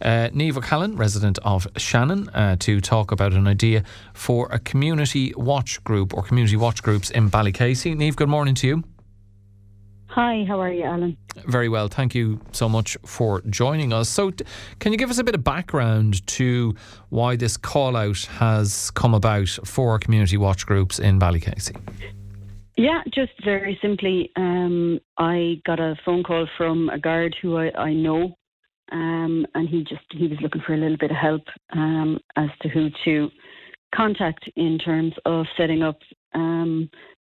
Niamh O Callaghan, resident of Shannon, to talk about an idea for a community watch group or community watch groups in Ballycasey. Niamh, good morning to you. Hi, how are you, Alan? Very well, thank you so much for joining us. So can you give us a bit of background to why this call out has come about for community watch groups in Ballycasey? Yeah, just very simply, I got a phone call from a guard who I know, and he was looking for a little bit of help as to who to contact in terms of setting up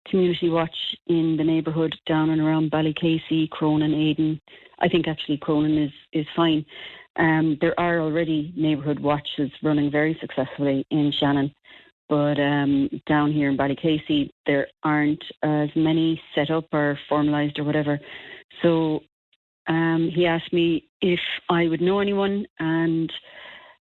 community watch in the neighbourhood down and around Ballycasey, Cronin, Aden. I think actually Cronin is fine. There are already neighbourhood watches running very successfully in Shannon, but down here in Ballycasey there aren't as many set up or formalised or whatever. So he asked me if I would know anyone, and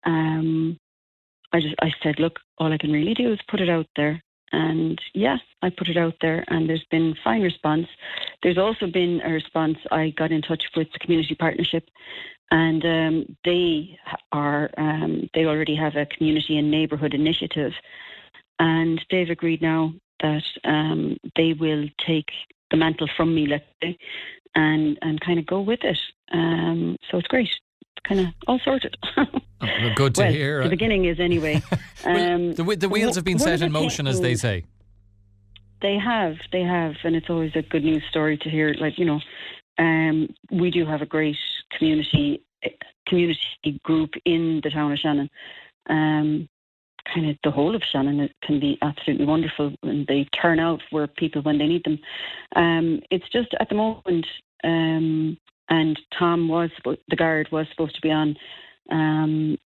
I said, look, all I can really do is put it out there. And yes, I put it out there, and there's been fine response. There's also been a response. I got in touch with the community partnership, and they already have a community and neighbourhood initiative, and they've agreed now that they will take the mantle from me, let's say, and kind of go with it. So it's great. Kind of all sorted. Well, good to hear. The beginning is anyway. The wheels have been set in motion, as they say. They have, and it's always a good news story to hear. Like, you know, we do have a great community group in the town of Shannon. Kind of the whole of Shannon, it can be absolutely wonderful, and they turn out for people when they need them. It's just at the moment. And Tom the guard was supposed to be on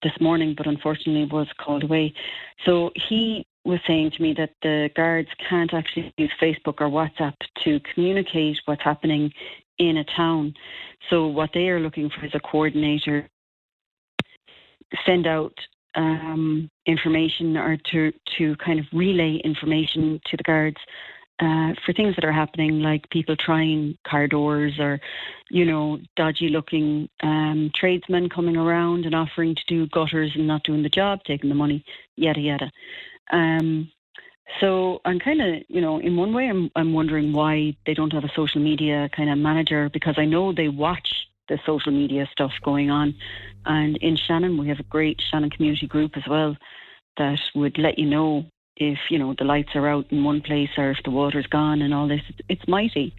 this morning, but unfortunately was called away. So he was saying to me that the guards can't actually use Facebook or WhatsApp to communicate what's happening in a town. So what they are looking for is a coordinator, send out information or to kind of relay information to the guards for things that are happening, like people trying car doors, or, you know, dodgy looking tradesmen coming around and offering to do gutters and not doing the job, taking the money, yada yada. So I'm kind of, you know, in one way I'm wondering why they don't have a social media kind of manager, because I know they watch the social media stuff going on. And in Shannon we have a great Shannon community group as well that would let you know if, you know, the lights are out in one place or if the water's gone and all this. It's mighty.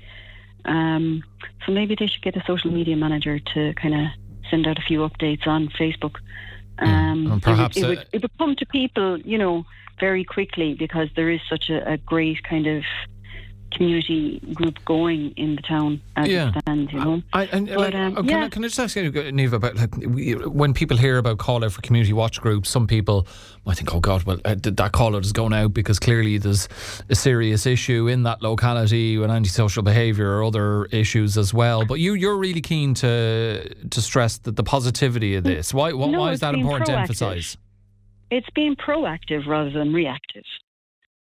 So maybe they should get a social media manager to kind of send out a few updates on Facebook. And perhaps it would come to people, you know, very quickly, because there is such a great kind of community group going in the town as it stands, you know. Can I just ask you, Niamh, about, like, when people hear about call out for community watch groups, some people might think, oh God, well, that call out is going out because clearly there's a serious issue in that locality with antisocial behaviour or other issues as well. But you're really keen to stress that the positivity of this. Why is that important to emphasise? It's being proactive rather than reactive.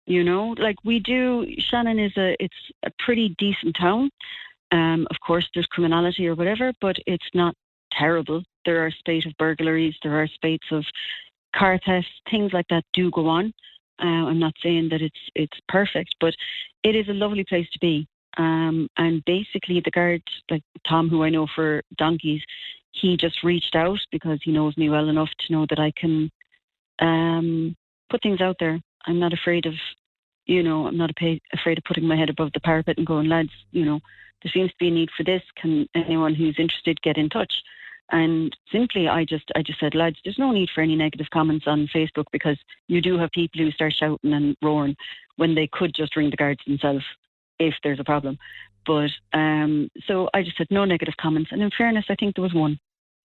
You know, like we do, Shannon it's a pretty decent town. Of course, there's criminality or whatever, but it's not terrible. There are spate of burglaries, there are spates of car thefts, things like that do go on. I'm not saying that it's perfect, but it is a lovely place to be. And basically the guard, like Tom, who I know for donkeys, he just reached out because he knows me well enough to know that I can put things out there. I'm not afraid of, you know, I'm not afraid of putting my head above the parapet and going, lads, you know, there seems to be a need for this. Can anyone who's interested get in touch? And simply, I just said, lads, there's no need for any negative comments on Facebook, because you do have people who start shouting and roaring when they could just ring the guards themselves if there's a problem. But so I just said no negative comments. And in fairness, I think there was one.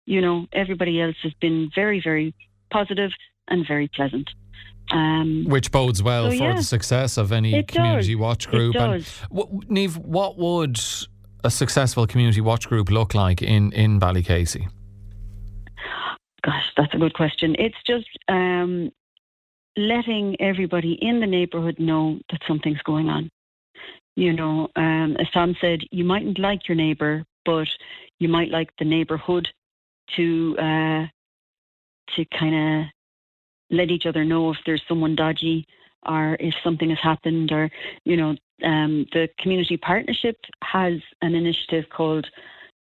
You know, everybody else has been very, very positive and very pleasant. Which bodes well for the success of any community watch group. It does. And Niamh, what would a successful community watch group look like in Ballycasey? Gosh, that's a good question. It's just letting everybody in the neighbourhood know that something's going on. You know, as Tom said, you mightn't like your neighbour, but you might like the neighbourhood to kind of let each other know if there's someone dodgy or if something has happened, or, the community partnership has an initiative called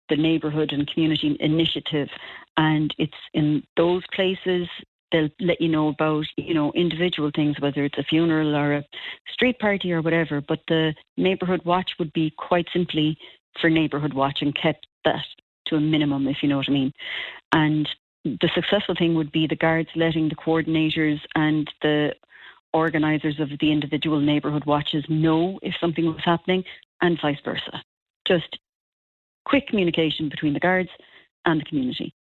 the Neighbourhood and Community Initiative, and it's in those places they'll let you know about, individual things, whether it's a funeral or a street party or whatever. But the Neighbourhood Watch would be quite simply for Neighbourhood Watch and kept that to a minimum, if you know what I mean. And the successful thing would be the guards letting the coordinators and the organisers of the individual neighbourhood watches know if something was happening, and vice versa. Just quick communication between the guards and the community.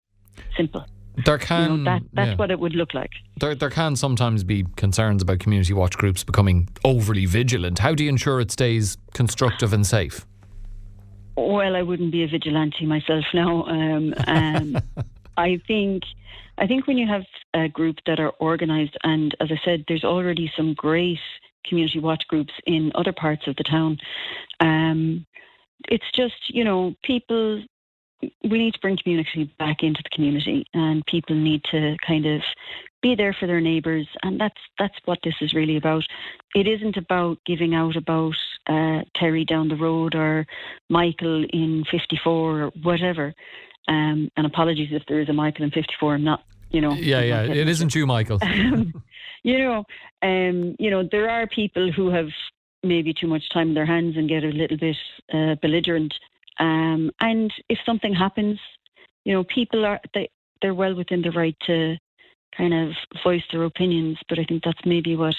Simple. There can, that's what it would look like. There can sometimes be concerns about community watch groups becoming overly vigilant. How do you ensure it stays constructive and safe? Well, I wouldn't be a vigilante myself now. I think when you have a group that are organised, and as I said, there's already some great community watch groups in other parts of the town. It's just, people, we need to bring community back into the community, and people need to kind of be there for their neighbours, and that's what this is really about. It isn't about giving out about Terry down the road or Michael in 54 or whatever. And apologies if there is a Michael in 54. I'm not, Yeah, it isn't you, Michael. There are people who have maybe too much time in their hands and get a little bit belligerent. And if something happens, people they're well within the right to kind of voice their opinions. But I think that's maybe what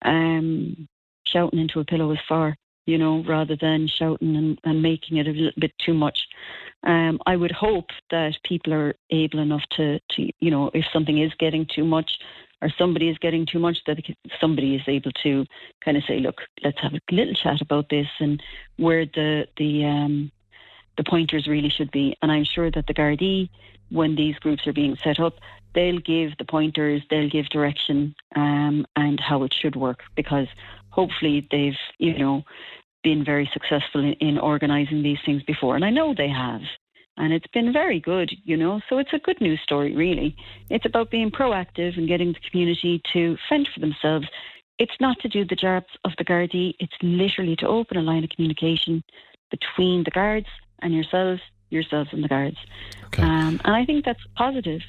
shouting into a pillow is for, rather than shouting and making it a little bit too much. I would hope that people are able enough to if something is getting too much or somebody is getting too much, that somebody is able to kind of say, look, let's have a little chat about this and where the pointers really should be. And I'm sure that the Gardaí, when these groups are being set up, they'll give the pointers, they'll give direction and how it should work, because hopefully they've, been very successful in organising these things before. And I know they have. And it's been very good, So it's a good news story, really. It's about being proactive and getting the community to fend for themselves. It's not to do the jobs of the Gardaí. It's literally to open a line of communication between the guards and yourselves and the guards. Okay. And I think that's positive.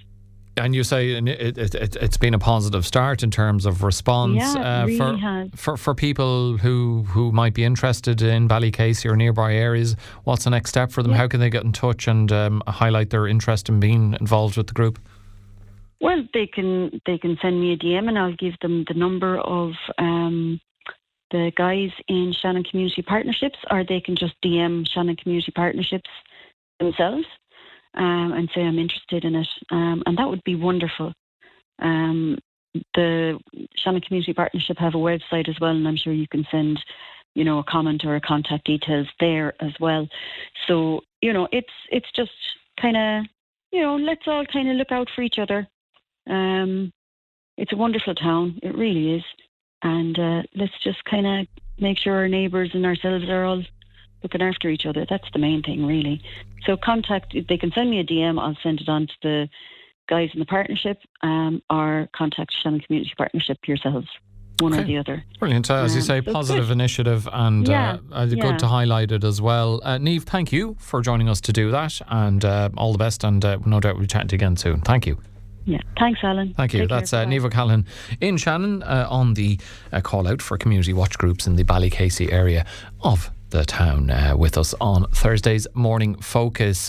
And you say it's been a positive start in terms of response. Yeah, it really has. For people who might be interested in Ballycasey or nearby areas, what's the next step for them? Yeah. How can they get in touch and highlight their interest in being involved with the group? Well, they can send me a DM and I'll give them the number of the guys in Shannon Community Partnerships, or they can just DM Shannon Community Partnerships themselves. And say I'm interested in it, and that would be wonderful. The Shannon Community Partnership have a website as well, and I'm sure you can send, a comment or a contact details there as well. So it's just kind of, let's all kind of look out for each other. It's a wonderful town, it really is, and let's just kind of make sure our neighbours and ourselves are all looking after each other. That's the main thing, really. So they can send me a DM, I'll send it on to the guys in the partnership, or contact Shannon Community Partnership yourselves, one or the other. Brilliant. As you say, positive initiative, and good to highlight it as well. Niamh, thank you for joining us to do that, and all the best, and no doubt we'll chat again soon. Thank you. Yeah, thanks, Alan. Thank you. That's Niamh O Callaghan in Shannon on the call out for community watch groups in the Ballycasey area of the town, with us on Thursday's Morning Focus.